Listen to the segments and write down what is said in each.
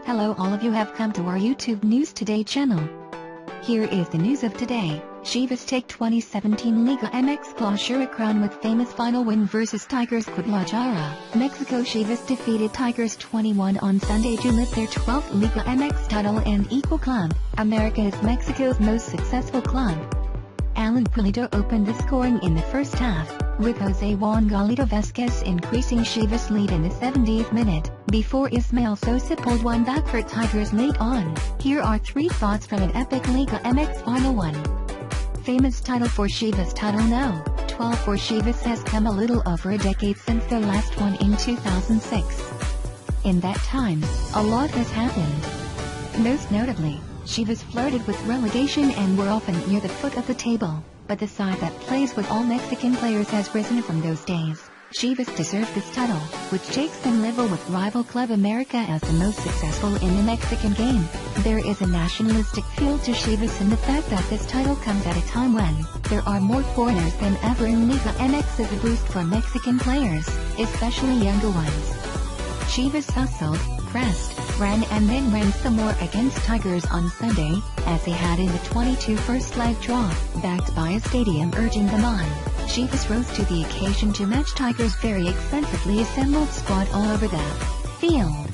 Hello, all of you have come to our YouTube News Today channel. Here is the news of today. Chivas take 2017 Liga MX Clausura crown with famous final win versus Tigres Guadalajara. Mexico. Chivas defeated Tigres 21 on Sunday to lift their 12th Liga MX title and equal Club America is Mexico's most successful club. Alan Pulido opened the scoring in the first half, with Jose Juan Galito Vazquez increasing Chivas' lead in the 70th minute, before Ismael Sosa pulled one back for Tigres late on. Here are 3 thoughts from an epic Liga MX Final 1. Famous title for Chivas. Title No. 12 for Chivas has come a little over a decade since their last one in 2006. In that time, a lot has happened. Most notably, Chivas flirted with relegation and were often near the foot of the table, but the side that plays with all Mexican players has risen from those days. Chivas deserve this title, which takes them level with rival Club America as the most successful in the Mexican game. There is a nationalistic feel to Chivas in the fact that this title comes at a time when there are more foreigners than ever in Liga MX as a boost for Mexican players, especially younger ones. Chivas hustled, pressed, ran and then ran some more against Tigres on Sunday, as they had in the 22 first leg draw, backed by a stadium urging them on. Chivas rose to the occasion to match Tigres' very expensively assembled squad all over the field.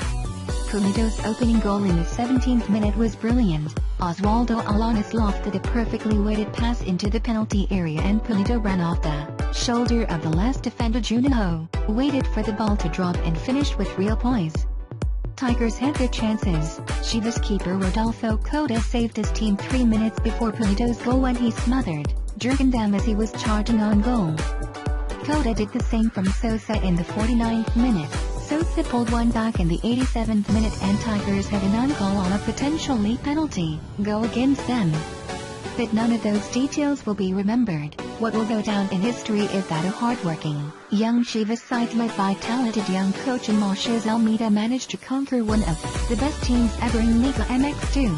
Pulido's opening goal in the 17th minute was brilliant. Oswaldo Alanis lofted a perfectly weighted pass into the penalty area and Pulido ran off the shoulder of the last defender Juninho, waited for the ball to drop and finished with real poise. Tigers had their chances. Chivas keeper Rodolfo Cota saved his team 3 minutes before Pulido's goal when he smothered Jurgen Damm as he was charging on goal. Cota did the same from Sosa in the 49th minute. Sosa pulled one back in the 87th minute and Tigers had an on-call on a potential late penalty go against them. But none of those details will be remembered. What will go down in history is that a hardworking, young Chivas side led by talented young coach Moisés Almeida managed to conquer one of the best teams ever in Liga MX2.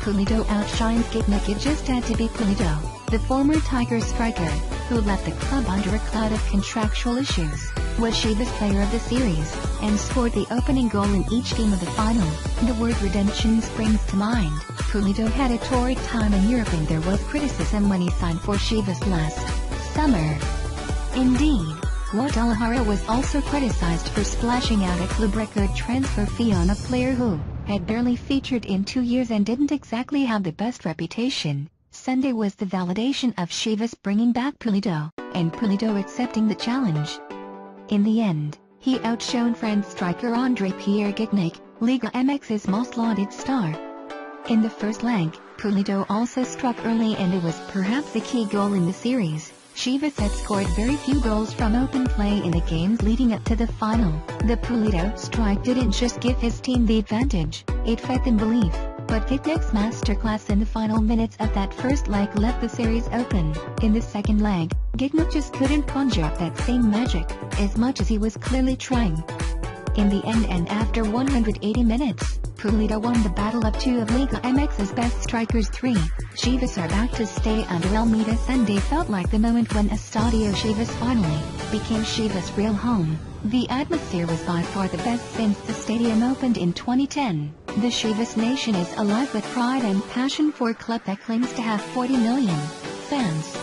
Pulido outshines Gignac. It just had to be Pulido, the former Tigers striker, who left the club under a cloud of contractual issues, was Chivas Player of the Series, and scored the opening goal in each game of the final. The word redemption springs to mind. Pulido had a torrid time in Europe and there was criticism when he signed for Chivas last summer. Indeed, Guadalajara was also criticized for splashing out a club record transfer fee on a player who had barely featured in 2 years and didn't exactly have the best reputation. Sunday was the validation of Chivas bringing back Pulido, and Pulido accepting the challenge. In the end, he outshone France striker André Pierre Gignac, Liga MX's most lauded star. In the first leg, Pulido also struck early and it was perhaps a key goal in the series. Chivas had scored very few goals from open play in the games leading up to the final. The Pulido strike didn't just give his team the advantage, it fed them belief. But Gignac's masterclass in the final minutes of that first leg left the series open. In the second leg, Gignac just couldn't conjure up that same magic, as much as he was clearly trying. In the end and after 180 minutes, Pulido won the battle of 2 of Liga MX's best strikers 3. Chivas are back to stay under Almeida. Sunday felt like the moment when Estadio Chivas finally became Chivas' real home. The atmosphere was by far the best since the stadium opened in 2010. The Chivas Nation is alive with pride and passion for a club that claims to have 40 million fans.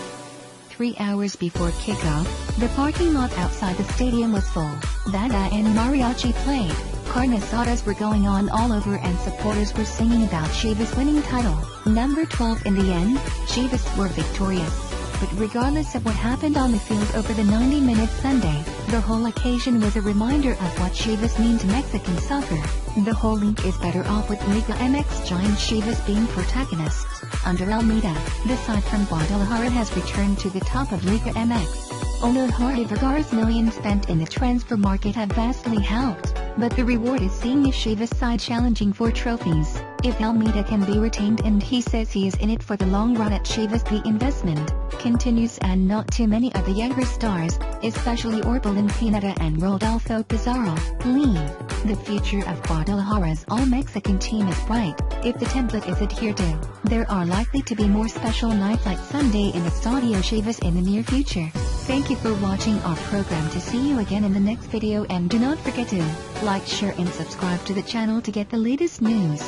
3 hours before kickoff, the parking lot outside the stadium was full. Banda and mariachi played. Carne asadas were going on all over and supporters were singing about Chivas winning title number 12. In the end, Chivas were victorious. But regardless of what happened on the field over the 90 minutes Sunday, the whole occasion was a reminder of what Chivas mean to Mexican soccer. The whole league is better off with Liga MX giant Chivas being protagonists. Under Almeida, the side from Guadalajara has returned to the top of Liga MX. Although Jorge Vergara's millions spent in the transfer market have vastly helped, but the reward is seeing a Chivas side challenging for trophies. If Almeida can be retained, and he says he is in it for the long run at Chivas, the investment continues and not too many of the younger stars, especially Orbelin Pineda and Rodolfo Pizarro, leave. The future of Guadalajara's all-Mexican team is bright. If the template is adhered to, there are likely to be more special nights like Sunday in the Estadio Chivas in the near future. Thank you for watching our program. To see you again in the next video, and do not forget to like, share and subscribe to the channel to get the latest news.